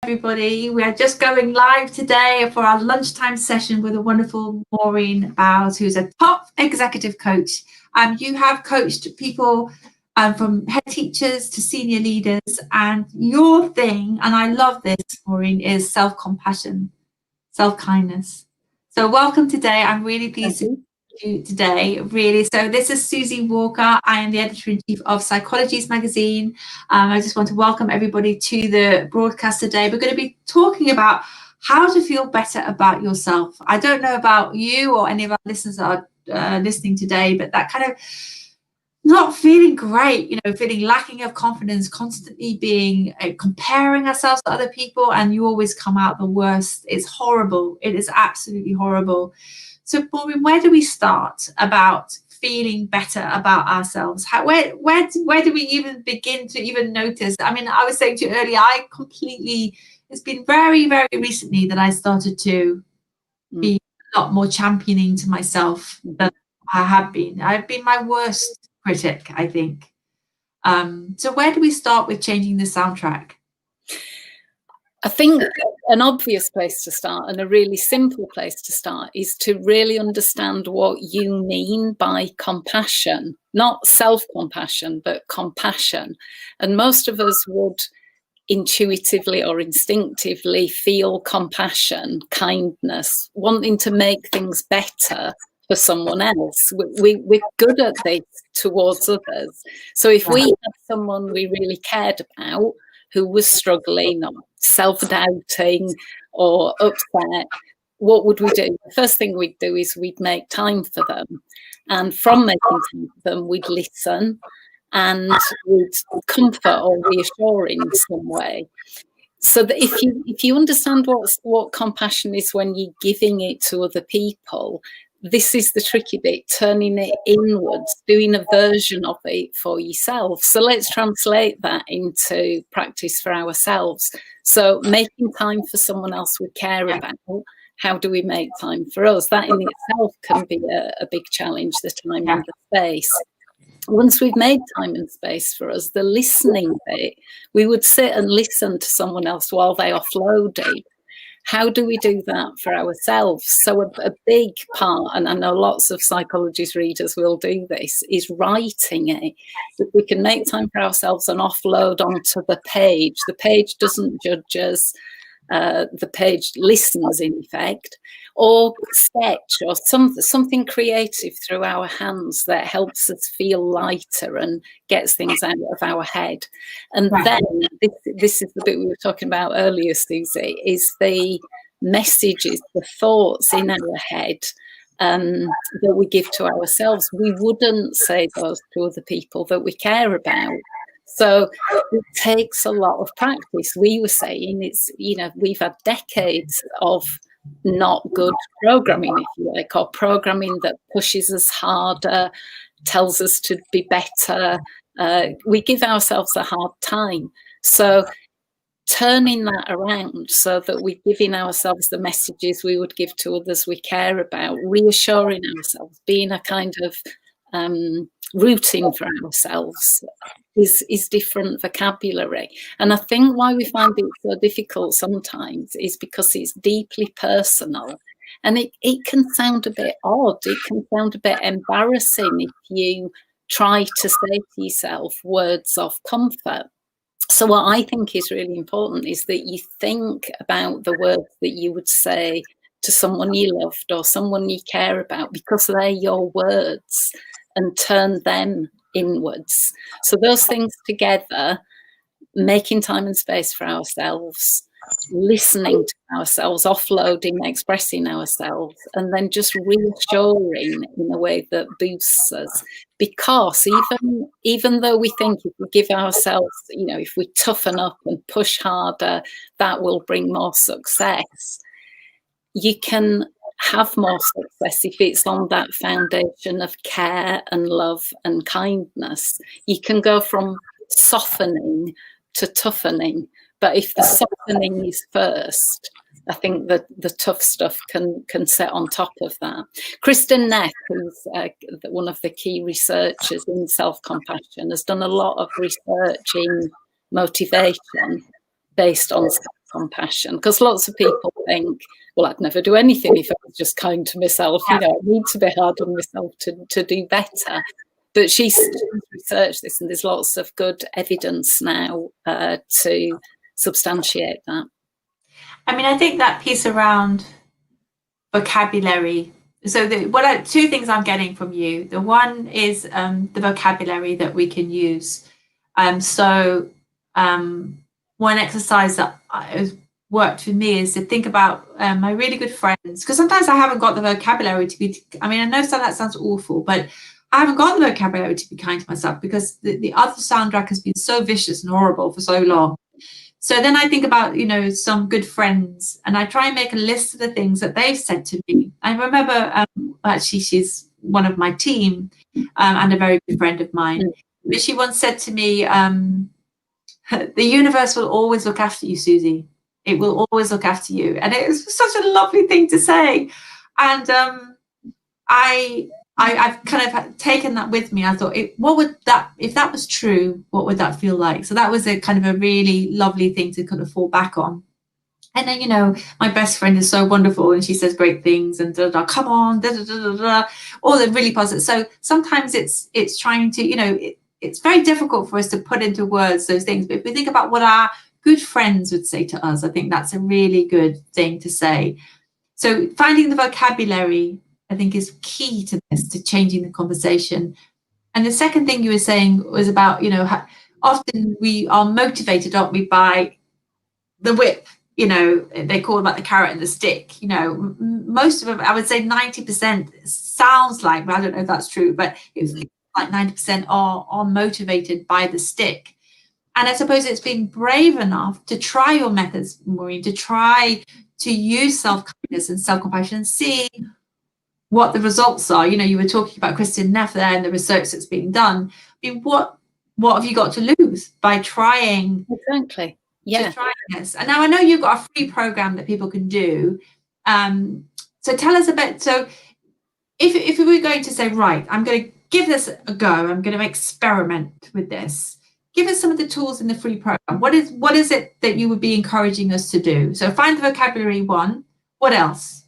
everybody. We are just going live today for our lunchtime session with a wonderful Maureen Bowes, who's a top executive coach. You have coached people from head teachers to senior leaders, and your thing, and I love this, Maureen, is self-compassion, self-kindness. So welcome today. I'm really pleased to you today, really. So this is Susie Walker. I am the editor-in-chief of Psychologies Magazine. I just want to welcome everybody to the broadcast today. We're going to be talking about how to feel better about yourself. I don't know about you or any of our listeners that are listening today, but that kind of not feeling great, feeling lacking of confidence, constantly being comparing ourselves to other people, and you always come out the worst. It's horrible. It is absolutely horrible. So, Maureen, where do we start about feeling better about ourselves? Where do we even begin to even notice? I mean, I was saying to you earlier, it's been very, very recently that I started to be a lot more championing to myself than I have been. I've been my worst critic, I think. So where do we start with changing the soundtrack? I think an obvious place to start and a really simple place to start is to really understand what you mean by compassion, not self-compassion, but compassion. And most of us would intuitively or instinctively feel compassion, kindness, wanting to make things better for someone else. We're good at this towards others. So if we had someone we really cared about who was struggling or self-doubting or upset, what would we do? The first thing we'd do is we'd make time for them. And from making time for them, we'd listen and we'd comfort or reassure in some way. So that if you understand what compassion is when you're giving it to other people, this is the tricky bit, turning it inwards, doing a version of it for yourself. So let's translate that into practice for ourselves. So making time for someone else we care about, how do we make time for us? That in itself can be a big challenge, the time and the space. Once we've made time and space for us, the listening bit, we would sit and listen to someone else while they offloaded. How do we do that for ourselves? So a big part, and I know lots of Psychologies readers will do this, is writing it. If we can make time for ourselves and offload onto the page doesn't judge us, the page listens in effect, or sketch or something creative through our hands that helps us feel lighter and gets things out of our head. And then this is the bit we were talking about earlier, Susie, is the messages, the thoughts in our head that we give to ourselves. We wouldn't say those to other people that we care about. So it takes a lot of practice. We were saying we've had decades of not good programming, if you like, or programming that pushes us harder, tells us to be better. We give ourselves a hard time. So turning that around so that we're giving ourselves the messages we would give to others we care about, reassuring ourselves, being a kind of rooting for ourselves is different vocabulary. And I think why we find it so difficult sometimes is because it's deeply personal, and it can sound a bit odd, it can sound a bit embarrassing if you try to say to yourself words of comfort. So what I think is really important is that you think about the words that you would say to someone you loved or someone you care about, because they're your words, and turn them inwards. So those things together, making time and space for ourselves, listening to ourselves, offloading, expressing ourselves, and then just reassuring in a way that boosts us. Because even though we think if we give ourselves, if we toughen up and push harder, that will bring more success, you can have more success if it's on that foundation of care and love and kindness. You can go from softening to toughening, but if the softening is first, I think that the tough stuff can sit on top of that. Kristen Neff, who's one of the key researchers in self-compassion, has done a lot of research in motivation based on self-compassion? Because lots of people think, well, I'd never do anything if I was just kind to myself. You know, I need to be hard on myself to do better. But she's researched this, and there's lots of good evidence now to substantiate that. I mean, I think that piece around vocabulary. So two things I'm getting from you. The one is the vocabulary that we can use. One exercise that has worked for me is to think about my really good friends, because sometimes I haven't got the vocabulary to be, I mean, I know that sounds awful, but I haven't got the vocabulary to be kind to myself because the other soundtrack has been so vicious and horrible for so long. So then I think about, you know, some good friends, and I try and make a list of the things that they've said to me. I remember, actually, she's one of my team and a very good friend of mine. But she once said to me, the universe will always look after you, Susie. It will always look after you. And it was such a lovely thing to say. And I've kind of taken that with me. I thought, if that was true, what would that feel like? So that was a kind of a really lovely thing to kind of fall back on. And then, you know, my best friend is so wonderful and she says great things and come on, all the really positive. So sometimes it's trying to, you know, it's very difficult for us to put into words those things. But if we think about what our good friends would say to us, I think that's a really good thing to say. So finding the vocabulary, I think, is key to this, to changing the conversation. And the second thing you were saying was about, you know, often we are motivated, aren't we, by the whip. You know, they call it like the carrot and the stick. You know, most of them, I would say 90% sounds like, well, I don't know if that's true, but it's like 90% are motivated by the stick. And I suppose it's being brave enough to try your methods, Maureen, to try to use self-kindness and self-compassion and see what the results are. You know, you were talking about Kristin Neff there and the research that's being done. I mean, what have you got to lose by trying? Exactly. Yeah. To try this. And now I know you've got a free program that people can do. So tell us a bit. So if we were going to say, right, I'm going to give this a go, I'm going to experiment with this, give us some of the tools in the free program. What is it that you would be encouraging us to do? So find the vocabulary one. What else?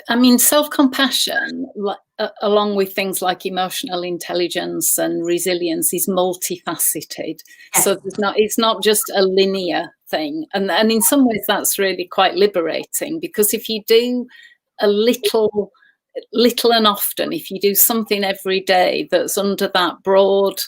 I mean, self-compassion, along with things like emotional intelligence and resilience, is multifaceted. Yes. So it's not just a linear thing. And in some ways, that's really quite liberating, because if you do a little and often, if you do something every day that's under that broad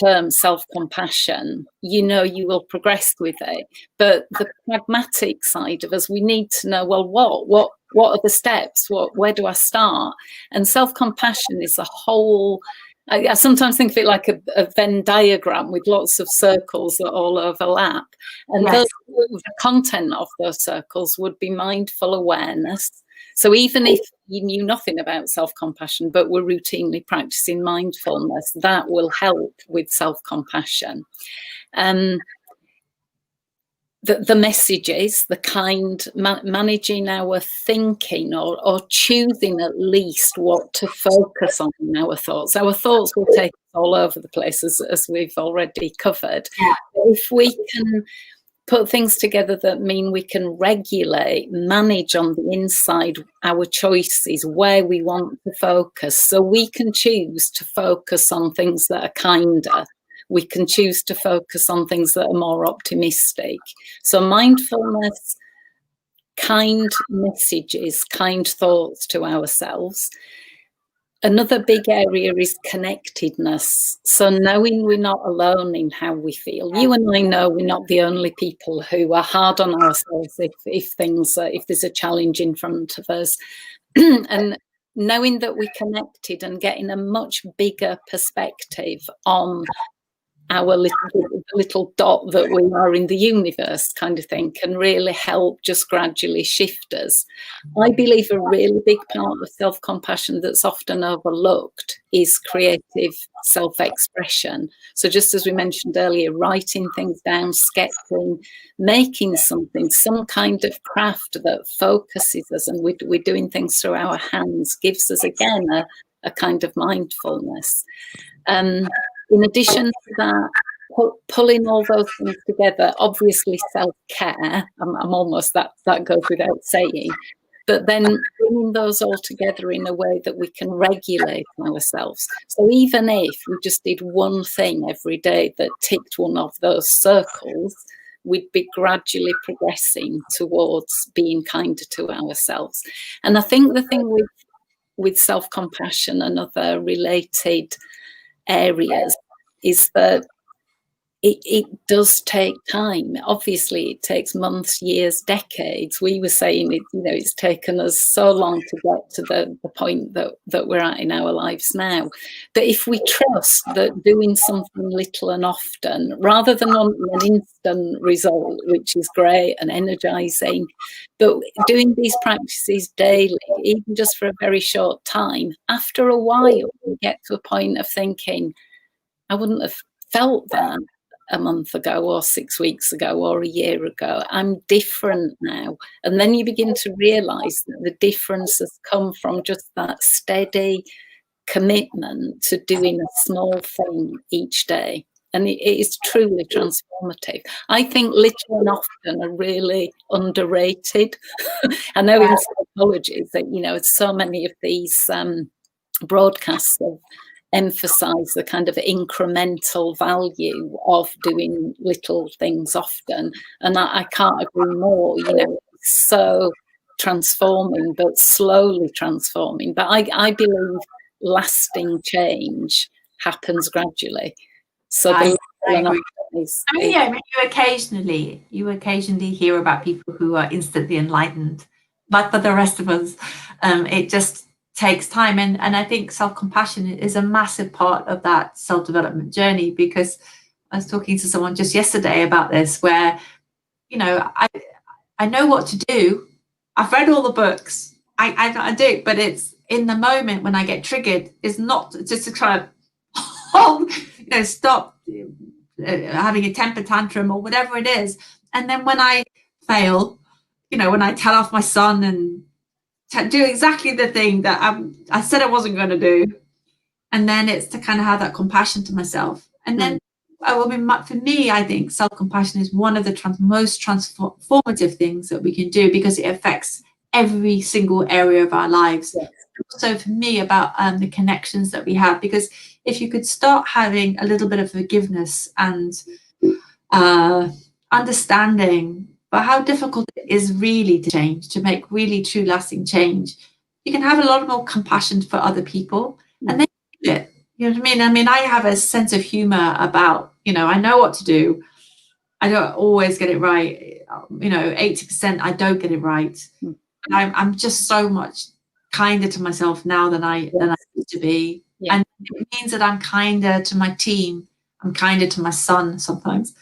term self-compassion, you know, you will progress with it. But the pragmatic side of us, we need to know, well, what are the steps? Where do I start? And self-compassion is a whole, I sometimes think of it like a Venn diagram with lots of circles that all overlap. And yes. The content of those circles would be mindful awareness. So even if you knew nothing about self-compassion, but were routinely practicing mindfulness, that will help with self-compassion. The messages, the kind, managing our thinking or choosing at least what to focus on in our thoughts. Our thoughts will take us all over the place, as we've already covered. Yeah. If we can put things together that mean we can regulate, manage on the inside our choices, where we want to focus, so we can choose to focus on things that are kinder. We can choose to focus on things that are more optimistic. So mindfulness, kind messages, kind thoughts to ourselves. Another big area is connectedness. So knowing we're not alone in how we feel. You and I know we're not the only people who are hard on ourselves if there's a challenge in front of us. And knowing that we're connected and getting a much bigger perspective on our little dot that we are in the universe kind of thing can really help just gradually shift us. I believe a really big part of self-compassion that's often overlooked is creative self-expression. So just as we mentioned earlier, writing things down, sketching, making something, some kind of craft that focuses us, and we're doing things through our hands, gives us again a kind of mindfulness. In addition to that, pulling all those things together, obviously self-care, I'm almost, that goes without saying, but then bringing those all together in a way that we can regulate ourselves. So even if we just did one thing every day that ticked one of those circles, we'd be gradually progressing towards being kinder to ourselves. And I think the thing with self-compassion and other related areas is that it does take time. Obviously, it takes months, years, decades. We were saying it's taken us so long to get to the point that we're at in our lives now. But if we trust that doing something little and often, rather than on an instant result, which is great and energizing, but doing these practices daily, even just for a very short time, after a while, we get to a point of thinking, I wouldn't have felt that a month ago or 6 weeks ago or a year ago. I'm different now. And then you begin to realize that the difference has come from just that steady commitment to doing a small thing each day. And it is truly transformative. I think little and often are really underrated. I know in psychology that, so many of these broadcasts have emphasize the kind of incremental value of doing little things often, and I can't agree more. It's so transforming, but slowly transforming. But I believe lasting change happens gradually. So I agree. You occasionally hear about people who are instantly enlightened, but for the rest of us, it just takes time. And I think self-compassion is a massive part of that self-development journey, because I was talking to someone just yesterday about this, where, I know what to do. I've read all the books. I do, but it's in the moment when I get triggered, is not just to try to stop having a temper tantrum or whatever it is. And then when I fail, when I tell off my son and do exactly the thing that I said I wasn't going to do, and then it's to kind of have that compassion to myself. And then, for me, I think self-compassion is one of the most transformative things that we can do, because it affects every single area of our lives. Yes. Also, for me, about the connections that we have, because if you could start having a little bit of forgiveness and understanding but how difficult it is really to change, to make really true lasting change, you can have a lot more compassion for other people, and then do it. You know what I mean? I have a sense of humor about, I know what to do. I don't always get it right. 80% I don't get it right. I'm just so much kinder to myself now than I used to be. Yeah. And it means that I'm kinder to my team. I'm kinder to my son sometimes.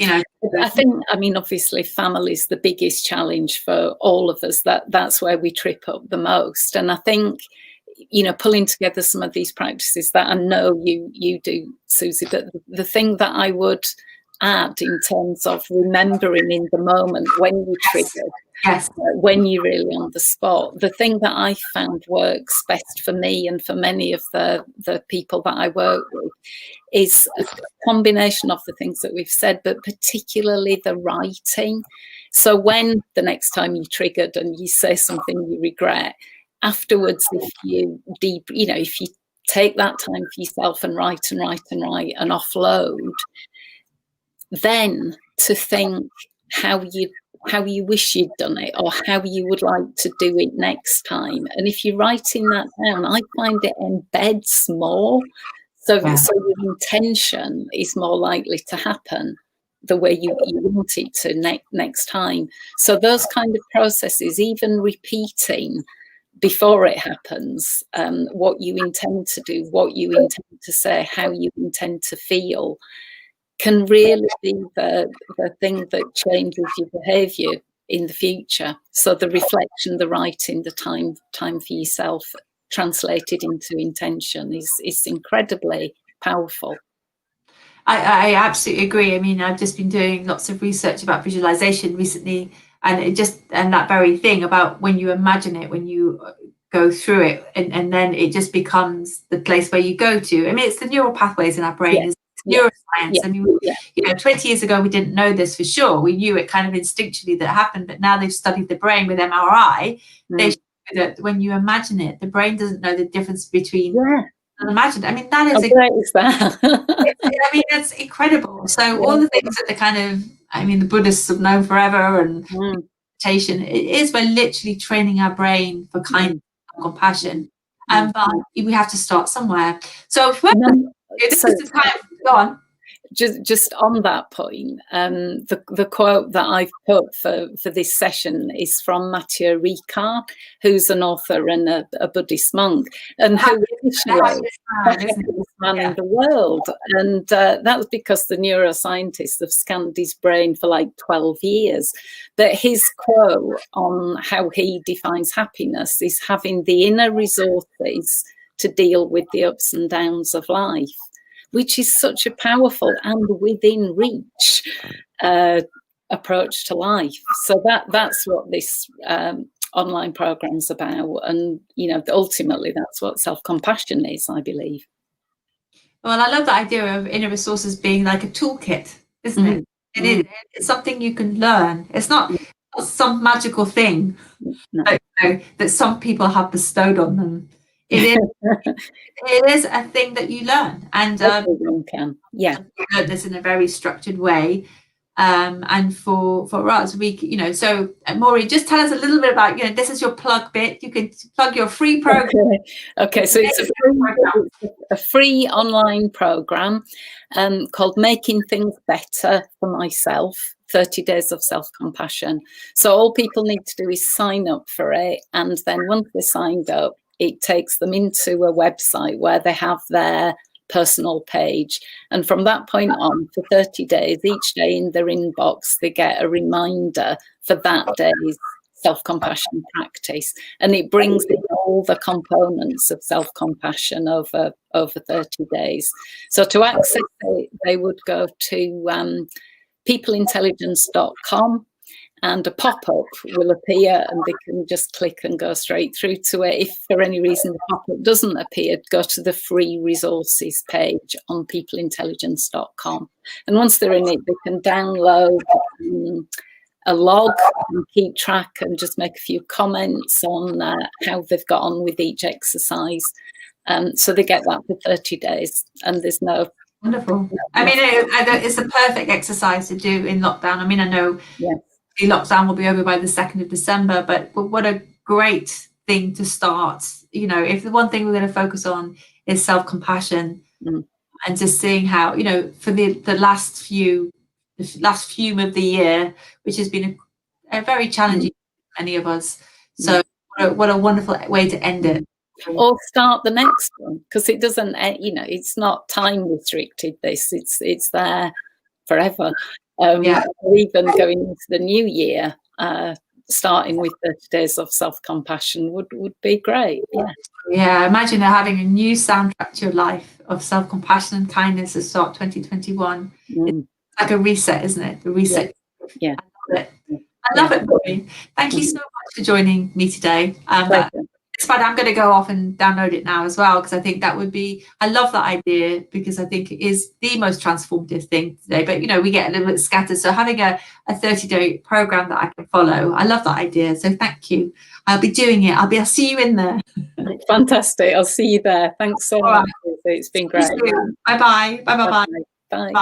I think, obviously family's the biggest challenge for all of us. That's where we trip up the most. And I think, pulling together some of these practices that I know you do, Susie, but the thing that I would add in terms of remembering in the moment when you triggered, when you're really on the spot, the thing that I found works best for me and for many of the people that I work with is a combination of the things that we've said, but particularly the writing. So when the next time you're triggered and you say something you regret, afterwards, if you take that time for yourself and write and offload, then to think how you wish you'd done it, or how you would like to do it next time. And if you're writing that down, I find it embeds more. So your intention is more likely to happen the way you want it to next time. So those kind of processes, even repeating before it happens, what you intend to do, what you intend to say, how you intend to feel, can really be the thing that changes your behaviour in the future. So the reflection, the writing, the time for yourself translated into intention is incredibly powerful. I absolutely agree. I've just been doing lots of research about visualization recently, and that very thing about when you imagine it, when you go through it, and then it just becomes the place where you go to. It's the neural pathways in our brain. neuroscience. I mean, 20 years ago, we didn't know this for sure. We knew it kind of instinctually that happened, but now they've studied the brain with MRI. They show that when you imagine it, the brain doesn't know the difference between unimagined. I mean, that is great is that? I mean, that's incredible. So all the things that the kind of, I mean, the Buddhists have known forever, and meditation, it is, we're literally training our brain for kindness and compassion. But we have to start somewhere. So this is the time. Go on. Just on that point, the quote that I've put for this session is from Matthieu Ricard, who's an author and a Buddhist monk, and who is the happiest man in the world. And that's because the neuroscientists have scanned his brain for like 12 years. But his quote on how he defines happiness is having the inner resources to deal with the ups and downs of life, which is such a powerful and within reach approach to life. So that's what this online program's about. And, ultimately that's what self-compassion is, I believe. Well, I love the idea of inner resources being like a toolkit, isn't it? It is. It's something you can learn. It's not some magical thing that some people have bestowed on them. It is a thing that you learn, and everyone can. Yeah, you learn this in a very structured way. And for us, we, so Maureen, just tell us a little bit about, this is your plug bit. You can plug your free program. Okay. So it's a free online program called Making Things Better for Myself. 30 days of self-compassion. So all people need to do is sign up for it, and then once they're signed up, it takes them into a website where they have their personal page. And from that point on, for 30 days, each day in their inbox, they get a reminder for that day's self-compassion practice. And it brings in all the components of self-compassion over 30 days. So to access it, they would go to peopleintelligence.com. And a pop-up will appear, and they can just click and go straight through to it. If for any reason the pop-up doesn't appear, go to the free resources page on peopleintelligence.com. And once they're in it, they can download a log and keep track and just make a few comments on how they've got on with each exercise. So they get that for 30 days, and there's no... Wonderful. I mean, it's a perfect exercise to do in lockdown. I mean, I know... Yes. The lockdown will be over by the 2nd of December, but what a great thing to start. If the one thing we're going to focus on is self-compassion, and just seeing how, for the last fume of the year, which has been a very challenging for many of us. So what a wonderful way to end it. Or start the next one, because it doesn't, it's not time restricted. It's there forever. Even going into the new year, starting with 30 days of self-compassion would be great. Yeah, imagine having a new soundtrack to your life of self-compassion and kindness to start 2021. It's like a reset, isn't it? The reset. Yeah. I love it, Maureen. Thank you so much for joining me today. It's fun. I'm going to go off and download it now as well, because I think that would be, I love that idea, because I think it is the most transformative thing today. But, we get a little bit scattered. So having a 30-day program that I can follow, I love that idea. So thank you. I'll be doing it. I'll see you in there. Fantastic. I'll see you there. Thanks so much. It's been great. Bye-bye. Bye-bye. Bye.